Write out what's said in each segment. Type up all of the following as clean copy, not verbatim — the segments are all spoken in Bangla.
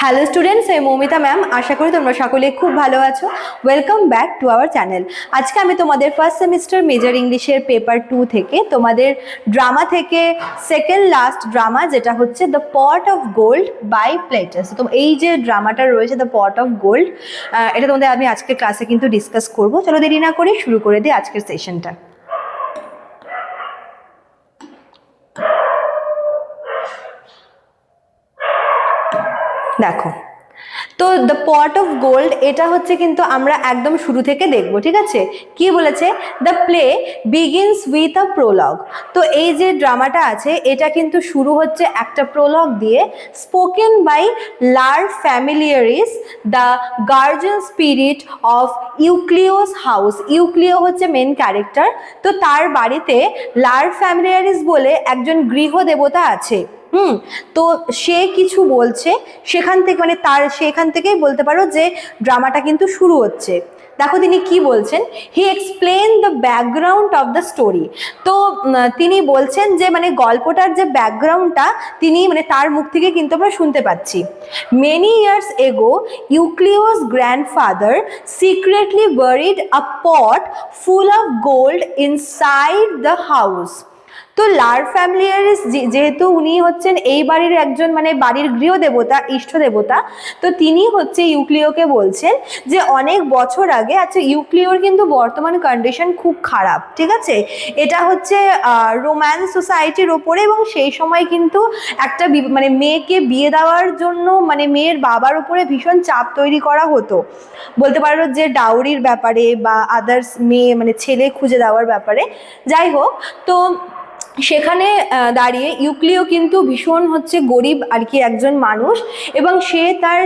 হ্যালো স্টুডেন্টস, আমি মৌমিতা ম্যাম। আশা করি তোমরা সকলে খুব ভালো আছো। Welcome back to our channel. আজকে আমি তোমাদের ফার্স্ট সেমিস্টার মেজর ইংলিশের পেপার 2 থেকে তোমাদের ড্রামা থেকে সেকেন্ড লাস্ট ড্রামা, যেটা হচ্ছে the pot of gold by Plautus. তো এই যে ড্রামাটা রয়েছে দ্য পট অফ গোল্ড, এটা তোমাদের আমি আজকের ক্লাসে কিন্তু ডিসকাস করবো। চলো দেরি না করে শুরু করে দিই আজকের সেশনটা। দেখো, তো দ্য পট অফ গোল্ড এটা হচ্ছে কিন্তু আমরা একদম শুরু থেকে দেখবো, ঠিক আছে? কি বলেছে? The play begins with a Prolog. তো এই যে ড্রামাটা আছে এটা কিন্তু শুরু হচ্ছে একটা প্রোলগ দিয়ে, spoken by Lar familiaris, the guardian spirit of Euclio's house. Euclio হচ্ছে মেন ক্যারেক্টার। তো তার বাড়িতে লার ফ্যামিলিয়ারিস বলে একজন গৃহদেবতা আছে। তো সে কিছু বলছে, সেখান থেকে মানে সেখান থেকেই বলতে পারো যে ড্রামাটা কিন্তু শুরু হচ্ছে। দেখো তিনি কি বলছেন। He explain the background of the story. তো তিনি বলছেন যে মানে গল্পটার যে ব্যাকগ্রাউন্ডটা তিনি মানে তার মুখ থেকে কিন্তু আমরা শুনতে পাচ্ছি। Many years ago Euclio's grandfather secretly buried a pot full of gold inside the house. তো লার ফ্যামিলিয়ারিস যেহেতু উনি হচ্ছেন এই বাড়ির একজন মানে বাড়ির গৃহদেবতা, ইষ্ট দেবতা, তো তিনি হচ্ছে ইউক্লিওকে বলছেন যে অনেক বছর আগে, আচ্ছা ইউক্লিওর কিন্তু বর্তমান কন্ডিশন খুব খারাপ, ঠিক আছে? এটা হচ্ছে রোম্যান্স সোসাইটির ওপরে, এবং সেই সময় কিন্তু একটা মানে মেয়েকে বিয়ে দেওয়ার জন্য মানে মেয়ের বাবার উপরে ভীষণ চাপ তৈরি করা হতো, বলতে পারো যে ডাউরির ব্যাপারে বা আদার্স মেয়ে মানে ছেলে খুঁজে দেওয়ার ব্যাপারে। যাই হোক, তো সেখানে দাঁড়িয়ে ইউক্লিও কিন্তু ভীষণ হচ্ছে গরিব আর কি একজন মানুষ, এবং সে তার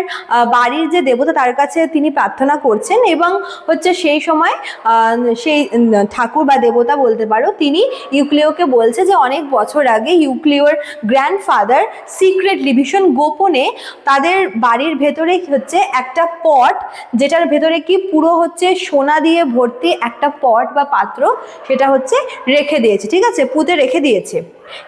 বাড়ির যে দেবতা তার কাছে তিনি প্রার্থনা করছেন, এবং হচ্ছে সেই সময় সেই ঠাকুর বা দেবতা বলতে পারো তিনি ইউক্লিওকে বলছে যে অনেক বছর আগে ইউক্লিওর গ্র্যান্ডফাদার সিক্রেটলি ভীষণ গোপনে তাদের বাড়ির ভেতরে হচ্ছে একটা পট, যেটার ভেতরে কি পুরো হচ্ছে সোনা দিয়ে ভর্তি একটা পট বা পাত্র, সেটা হচ্ছে রেখে দিয়েছে, ঠিক আছে? পুঁতে রেখে দিয়েছে।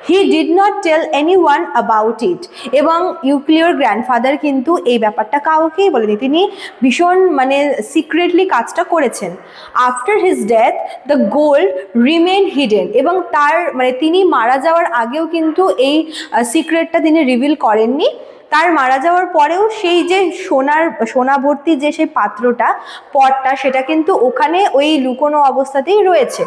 He did not tell anyone about it. এবং ইউক্লিওর গ্র্যান্ডফাদার কিন্তু এই ব্যাপারটা কাউকেই বলেনি, তিনি ভীষণ মানে সিক্রেটলি কাজটা করেছেন। After his death the gold remain hidden. এবং তার মানে তিনি মারা যাওয়ার আগেও কিন্তু এই সিক্রেটটা তিনি রিভিল করেননি। তার মারা যাওয়ার পরেও সেই যে সোনা ভর্তি যে সেই পাত্রটা, পটটা, সেটা কিন্তু ওখানে ওই লুকোনো অবস্থাতেই রয়েছে।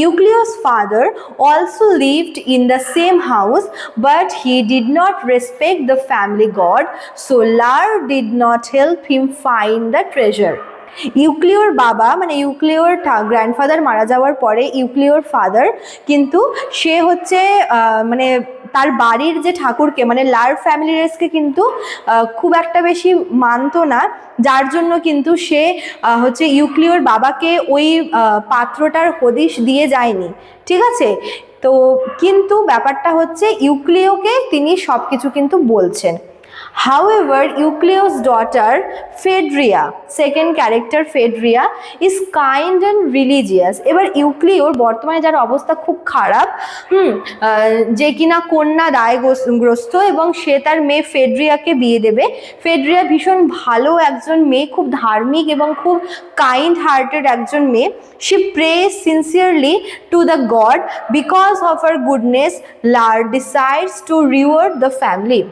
Euclio's father also lived in the same house, but he did not respect the family god, so Lar did not help him find the treasure. ইউক্লিওর বাবা মানে ইউক্লিওর গ্র্যান্ডফাদার মারা যাওয়ার পরে ইউক্লিওর ফাদার কিন্তু সে হচ্ছে মানে তার বাড়ির যে ঠাকুরকে মানে লার ফ্যামিলিয়ার্সকে কিন্তু খুব একটা বেশি মানতো না, যার জন্য কিন্তু সে হচ্ছে ইউক্লিওর বাবাকে ওই পাত্রটার হদিশ দিয়ে যায়নি, ঠিক আছে? তো কিন্তু ব্যাপারটা হচ্ছে ইউক্লিওকে তিনি সব কিছু কিন্তু বলছেন। However, Eucleo's daughter Phaedria, second character Phaedria, is kind and religious. এবার ইউক্লিওর বর্তমানে যার অবস্থা খুব খারাপ, যে কিনা কন্যা দায়গ্রস্ত, এবং সে তার মেয়ে ফেড্রিয়াকে বিয়ে দেবে। ফেড্রিয়া ভীষণ ভালো একজন মেয়ে, খুব ধার্মিক এবং খুব কাইন্ড হার্টেড একজন মেয়ে। She prays sincerely to the God. Because of her goodness, Lar decides to reward the family.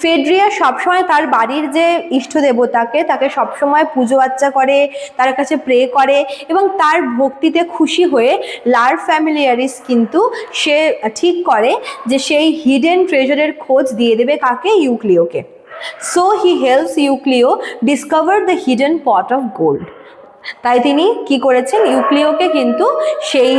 ফেড্রিয়া সবসময় তার বাড়ির যে ইষ্ট দেবতাকে তাকে সবসময় পুজো আর্চা করে, তার কাছে প্রে করে, এবং তার ভক্তিতে খুশি হয়ে লার ফ্যামিলিয়ারিস কিন্তু সে ঠিক করে যে সেই হিডেন ট্রেজারের খোঁজ দিয়ে দেবে কাকে? ইউক্লিওকে। So he helps Euclio discover the hidden pot of gold. তাই তিনি কি করেছেন? ইউক্লিওকে কিন্তু সেই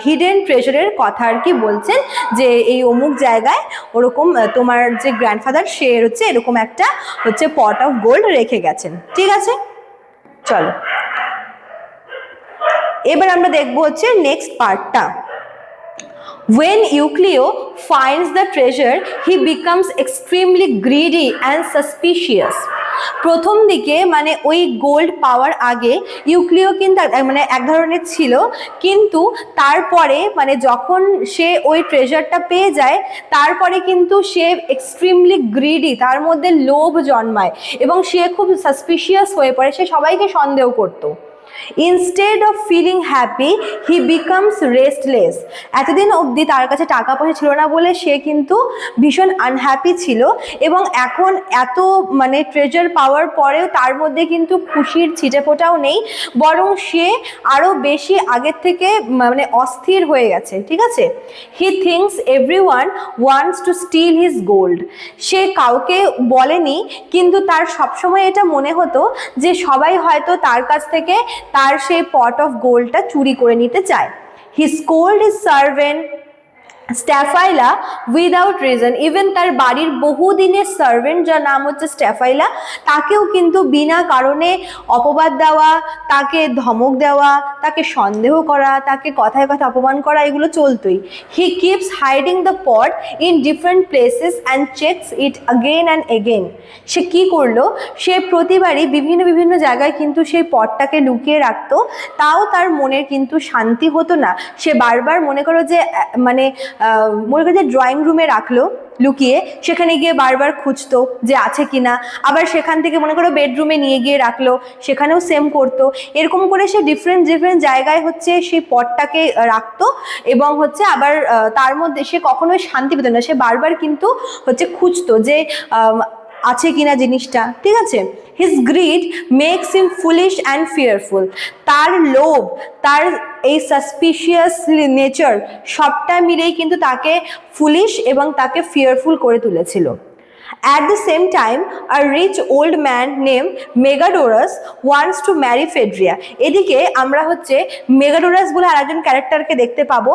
হিডেন ট্রেজারের কথা আর কি বলছেন, যে এই অমুক জায়গায় ওরকম তোমার যে গ্র্যান্ডফাদার সে হচ্ছে এরকম একটা হচ্ছে পট অফ গোল্ড রেখে গেছেন, ঠিক আছে? চলো এবার আমরা দেখবো হচ্ছে নেক্সট পার্টটা। When Euclio finds the treasure, he becomes extremely greedy and suspicious. প্রথম দিকে মানে ওই গোল্ড পাওয়ার আগে ইউক্লিও কিন্তু মানে এক ধরনের ছিল, কিন্তু তারপরে মানে যখন সে ওই ট্রেজারটা পেয়ে যায় তারপরে কিন্তু সে এক্সট্রিমলি গ্রিডি, তার মধ্যে লোভ জন্মায় এবং সে খুব সাসপিশিয়াস হয়ে পড়ে, সে সবাইকে সন্দেহ করতো। Instead of feeling happy he becomes restless. এতদিন অবধি তার কাছে টাকা পয়সা ছিল না বলে সে কিন্তু ভীষণ আনহ্যাপি ছিল, এবং এখন এত মানে ট্রেজার পাওয়ার পরেও তার মধ্যে কিন্তু খুশির ছিটেফোঁটাও নেই, বরং সে আরও বেশি আগের থেকে মানে অস্থির হয়ে গেছে, ঠিক আছে। He thinks everyone wants to steal his gold. সে কাউকে বলেনি, কিন্তু তার সবসময় এটা মনে হতো যে সবাই হয়তো তার কাছ থেকে তার সেই পট অফ গোল্ডটা চুরি করে নিতে চায়। He scold his servant Staphyla without reason. Even তার বাড়ির বহুদিনের সার্ভেন্ট যার নাম হচ্ছে স্ট্যাফাইলা, তাকেও কিন্তু বিনা কারণে অপবাদ দেওয়া, তাকে ধমক দেওয়া, তাকে সন্দেহ করা, তাকে কথায় কথা অপমান করা, এগুলো চলতোই। He keeps hiding the pot in different places and checks it again and again. সে কি করলো, সে প্রতিবারই বিভিন্ন বিভিন্ন জায়গায় কিন্তু সেই পটটাকে লুকিয়ে রাখতো, তাও তার মনের কিন্তু শান্তি হতো না। সে বারবার মনে করো যে মানে মনে করো যে ড্রয়িং রুমে রাখলো লুকিয়ে, সেখানে গিয়ে বারবার খুঁজতো যে আছে কিনা, আবার সেখান থেকে মনে করো বেডরুমে নিয়ে গিয়ে রাখলো, সেখানেও সেম করতো। এরকম করে সে ডিফারেন্ট ডিফারেন্ট জায়গায় হচ্ছে সেই পটটাকে রাখতো, এবং হচ্ছে আবার তার মধ্যে সে কখনোই শান্তি পেত না, সে বারবার কিন্তু হচ্ছে খুঁজতো যে আছে কিনা জিনিসটা, ঠিক আছে। His greed makes him foolish and fearful. তার লোভ, তার এই সাসপিশিয়াস নেচার সবটা মিলেই কিন্তু তাকে ফুলিশ এবং তাকে ফিয়ারফুল করে তুলেছিল। At the same time, a rich old man named Megadorus wants to marry Phaedria. এদিকে আমরা হচ্ছে মেগাডোরাস বলে আরেকজন ক্যারেক্টারকে দেখতে পাবো,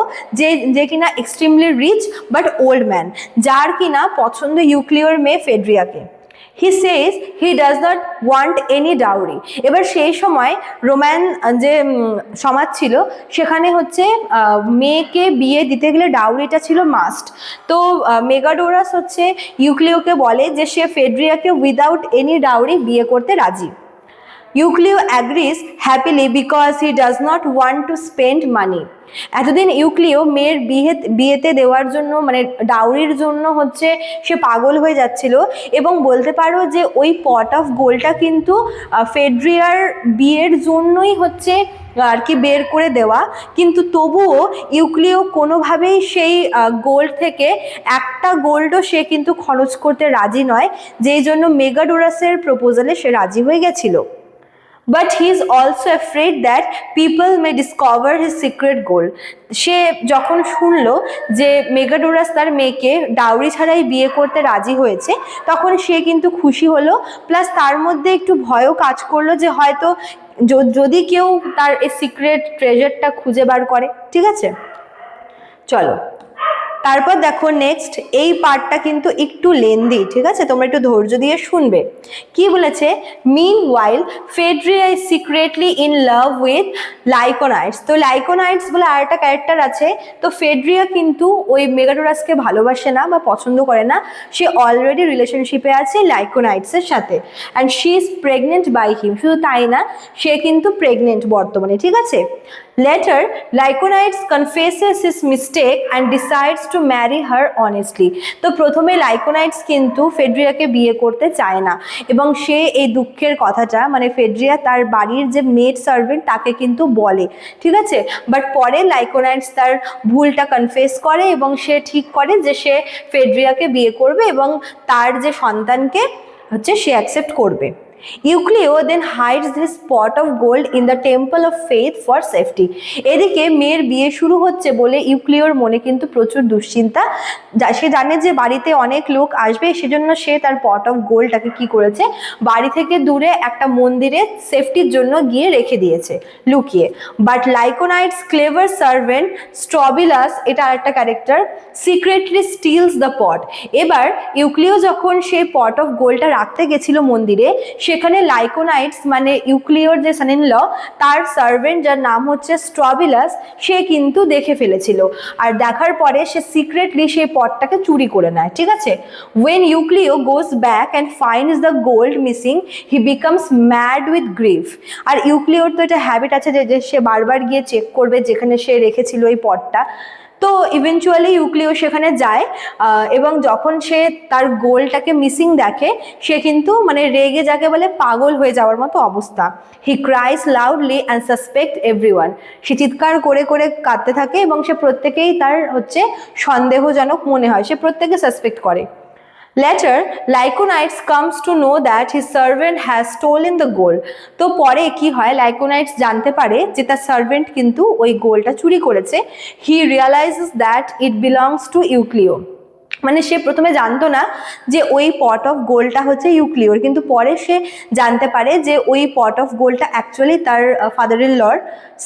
যে কিনা extremely rich but old man, যার কিনা পছন্দ ইউক্লিওর মেয়ে ফেড্রিয়াকে। He says he does not want any dowry. এবার সেই সময় রোমান যে সমাজ ছিল সেখানে হচ্ছে মেয়েকে বিয়ে দিতে গেলে ডাউরিটা ছিল মাস্ট। তো মেগাডোরাস হচ্ছে ইউক্লিওকে বলে যে সে ফেড্রিয়াকে উইদাউট এনি ডাউরি বিয়ে করতে রাজি। Euclio agrees happily because he does not want to spend money. এতদিন ইউক্লিও মেয়ের বিয়েতে দেওয়ার জন্য মানে ডাউরির জন্য হচ্ছে সে পাগল হয়ে যাচ্ছিল, এবং বলতে পারো যে ওই পট অফ গোল্ডটা কিন্তু ফেড্রিয়ার বিয়ের জন্যই হচ্ছে আর কি বের করে দেওয়া, কিন্তু তবুও ইউক্লিও কোনোভাবেই সেই গোল্ড থেকে একটা গোল্ডও সে কিন্তু খরচ করতে রাজি নয়, যেই জন্য মেগাডোরাসের প্রপোজালে সে রাজি হয়ে গেছিল। But he is also afraid that people may discover his secret gold. সে যখন শুনলো যে মেগাডোরাস তার মেয়েকে ডাউরি ছাড়াই বিয়ে করতে রাজি হয়েছে, তখন সে কিন্তু খুশি হলো, প্লাস তার মধ্যে একটু ভয়ও কাজ করলো যে হয়তো যদি কেউ তার এই সিক্রেট ট্রেজারটা খুঁজে বার করে, ঠিক আছে। চলো তারপর দেখো নেক্সট এই পার্টটা কিন্তু একটু লেন্দি, ঠিক আছে, তোমরা একটু ধৈর্য দিয়ে শুনবে। কি বলেছে, meanwhile Phaedria is secretly in love with Lyconides. তো লাইকোনাইটস বলে আর একটা ক্যারেক্টার আছে। তো ফেড্রিয়া কিন্তু ওই মেগাডোরাসকে ভালোবাসে না বা পছন্দ করে না, সে অলরেডি রিলেশনশিপে আছে লাইকোনাইটসের সাথে, and she is pregnant by him. শুধু তাই না, সে কিন্তু প্রেগনেন্ট বর্তমানে, ঠিক আছে। Later, Lyconides confesses his mistake and decides to marry her honestly. তো প্রথমে লাইকোনাইটস কিন্তু ফেড্রিয়াকে বিয়ে করতে চায় না, এবং সে এই দুঃখের কথাটা মানে ফেড্রিয়া তার বাড়ির যে মেড সার্ভেন্ট তাকে কিন্তু বলে, ঠিক আছে। বাট পরে লাইকোনাইটস তার ভুলটা কনফেস করে এবং সে ঠিক করে যে সে ফেড্রিয়াকে বিয়ে করবে এবং তার যে সন্তানকে হচ্ছে সে অ্যাকসেপ্ট করবে। Euclio then hides this pot of gold in the temple of faith for safety. এদিকে মেয়ের বিয়ে শুরু হচ্ছে বলে ইউক্লিওর মনে কিন্তু প্রচুর দুশ্চিন্তা, সে জানে যে বাড়িতে অনেক লোক আসবে, সেজন্য সে তার পট অফ গোল্ডটাকে কি করেছে, বাড়ি থেকে দূরে একটা মন্দিরে সেফটির জন্য গিয়ে রেখে দিয়েছে লুকিয়ে। বাট লাইকোনাইটস ক্লেভার সার্ভেন্ট স্ট্রবিলাস, এটা আরেকটা ক্যারেক্টার, সিক্রেটলি স্টিলস দ্য পট। এবার ইউক্লিও যখন সেই পট অফ গোল্ডটা রাখতে গেছিল মন্দিরে, সেখানে লাইকোনাইটস মানে ইউক্লিওর যে সান ইন ল তার সার্ভেন্ট যার নাম হচ্ছে স্ট্রবিলাস সে কিন্তু দেখে ফেলেছিল, আর দেখার পরে সে সিক্রেটলি সেই পটটাকে চুরি করে নেয়। ঠিক আছে, when Euclio goes back and finds the gold missing he becomes mad with grief। আর ইউক্লিওর তো এটা হ্যাবিট আছে যে সে বারবার গিয়ে চেক করবে যেখানে সে রেখেছিল এই পটটা। তো ইভেনচুয়ালি ইউক্লিও সেখানে যায় এবং যখন সে তার গোলটাকে মিসিং দেখে সে কিন্তু মানে রেগে যাকে বলে পাগল হয়ে যাওয়ার মতো অবস্থা। He cries loudly and suspect everyone. সে চিৎকার করে করে কাঁদতে থাকে এবং সে প্রত্যেকেই তার হচ্ছে সন্দেহজনক মনে হয়, সে প্রত্যেকে সাসপেক্ট করে। Later, Lyconides comes to know that his servant has stolen the gold। তো পরে কি হয়, লাইকোনাইটস জানতে পারে যে তার সার্ভেন্ট কিন্তু ওই গোলটা চুরি করেছে। He realizes that it belongs to Euclio। মানে সে প্রথমে জানতো না যে ওই পট অফ গোল্ডটা হচ্ছে ইউক্লিওর, কিন্তু পরে সে জানতে পারে যে ওই পট অফ গোল্ডটা অ্যাকচুয়ালি তার ফাদার ইন লর।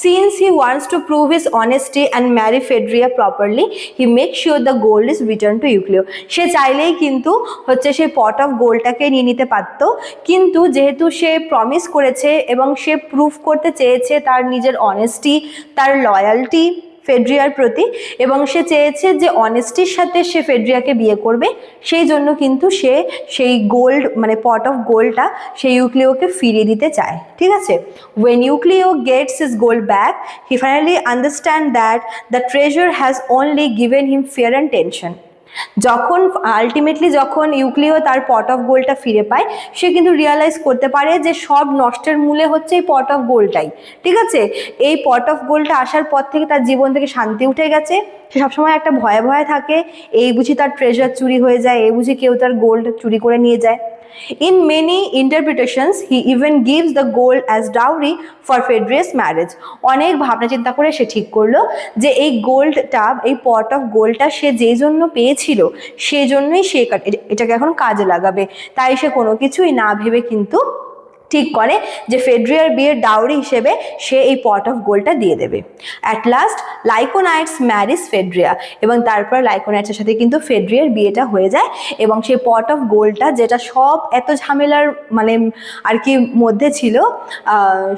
Since he wants to prove his honesty and marry Phaedria properly he make sure the gold is return to Euclio. সে চাইলেই কিন্তু হচ্ছে সেই পট অফ গোল্ডটাকে নিয়ে নিতে পারতো, কিন্তু যেহেতু সে প্রমিস করেছে এবং সে প্রুভ করতে চেয়েছে তার নিজের অনেস্টি, তার লয়ালটি ফেড্রিয়ার প্রতি, এবং সে চেয়েছে যে অনেস্টির সাথে সে ফেড্রিয়াকে বিয়ে করবে, সেই জন্য কিন্তু সে সেই গোল্ড মানে পট অফ গোল্ডটা সেই ইউক্লিওকে ফিরিয়ে দিতে চায়। ঠিক আছে, when Euclio gets his gold back he finally understands that the treasure has only given him fear and tension। যখন আলটিমেটলি যখন ইউক্লিও তার পট অফ গোল্ডটা ফিরে পায় সে কিন্তু রিয়ালাইজ করতে পারে যে সব নষ্টের মূলে হচ্ছে এই পট অফ গোল্ডটাই। ঠিক আছে, এই পট অফ গোল্ডটা আসার পর থেকে তার জীবন থেকে শান্তি উঠে গেছে, সে সবসময় একটা ভয়ে ভয়ে থাকে, এই বুঝি তার ট্রেজার চুরি হয়ে যায়, এই বুঝি কেউ তার গোল্ড চুরি করে নিয়ে যায়। In many interpretations he even gives the gold as dowry for Phaedria's marriage। অনেক ভাবনা চিন্তা করে সে ঠিক করলো যে এই গোল্ডটা, এই পট অফ গোল্ডটা সে যেই জন্য পেয়েছিল সেই জন্যই সে এটাকে এখন কাজে লাগাবে। তাই সে কোনো কিছুই না ভেবে কিন্তু ঠিক করে যে ফেড্রিয়ার বিয়ের ডাউরি হিসেবে সে এই পট অফ গোল্ডটা দিয়ে দেবে। অ্যাট লাস্ট লাইকোনাইটস ম্যারিজ ফেড্রিয়া, এবং তারপর লাইকোনাইটসের সাথে কিন্তু ফেড্রিয়ার বিয়েটা হয়ে যায়, এবং সেই পট অফ গোল্ডটা যেটা সব এত ঝামেলার মানে আর কি মধ্যে ছিল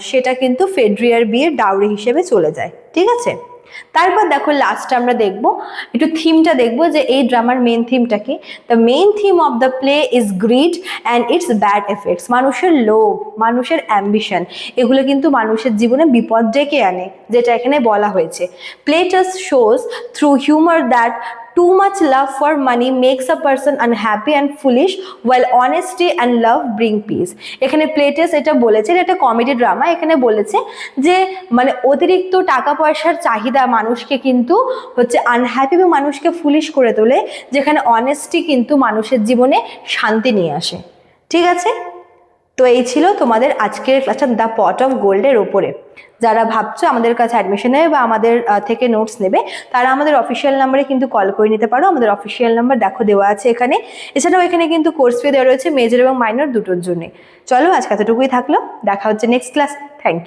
সেটা কিন্তু ফেড্রিয়ার বিয়ের ডাউরি হিসেবে চলে যায়। ঠিক আছে, তারপর দেখো লাস্টে আমরা দেখবো একটু থিমটা দেখবো যে এই ড্রামার মেন থিমটা কি। The main theme of the play is grid and it's bad effects. মানুষের লোভ, মানুষের অ্যাম্বিশন, এগুলো কিন্তু মানুষের জীবনে বিপদ ডেকে আনে, যেটা এখানে বলা হয়েছে। Plautus shows through humour that too much love for money makes a person unhappy and foolish while honesty and love bring peace। এখানে প্লেটাস এটা বলেছে, এটা কমেডি ড্রামা, এখানে বলেছে যে মানে অতিরিক্ত টাকা পয়সার চাহিদা মানুষকে কিন্তু হচ্ছে আনহ্যাপি এবং মানুষকে ফুলিশ করে তোলে, যেখানে অনেস্টি কিন্তু মানুষের জীবনে শান্তি নিয়ে আসে। ঠিক আছে, তো এই ছিল তোমাদের আজকের ক্লাসটা দ্য পট অফ গোল্ডের ওপরে। যারা ভাবছো আমাদের কাছে অ্যাডমিশন নেবে বা আমাদের থেকে নোটস নেবে তারা আমাদের অফিসিয়াল নাম্বারে কিন্তু কল করে নিতে পারো। আমাদের অফিসিয়াল নাম্বার দেখো দেওয়া আছে এখানে। এছাড়াও এখানে কিন্তু কোর্স ফি দেওয়া রয়েছে মেজর এবং মাইনর দুটোর জন্য। চলো আজকে এতটুকুই থাকলো, দেখা হচ্ছে নেক্সট ক্লাস। Thank you.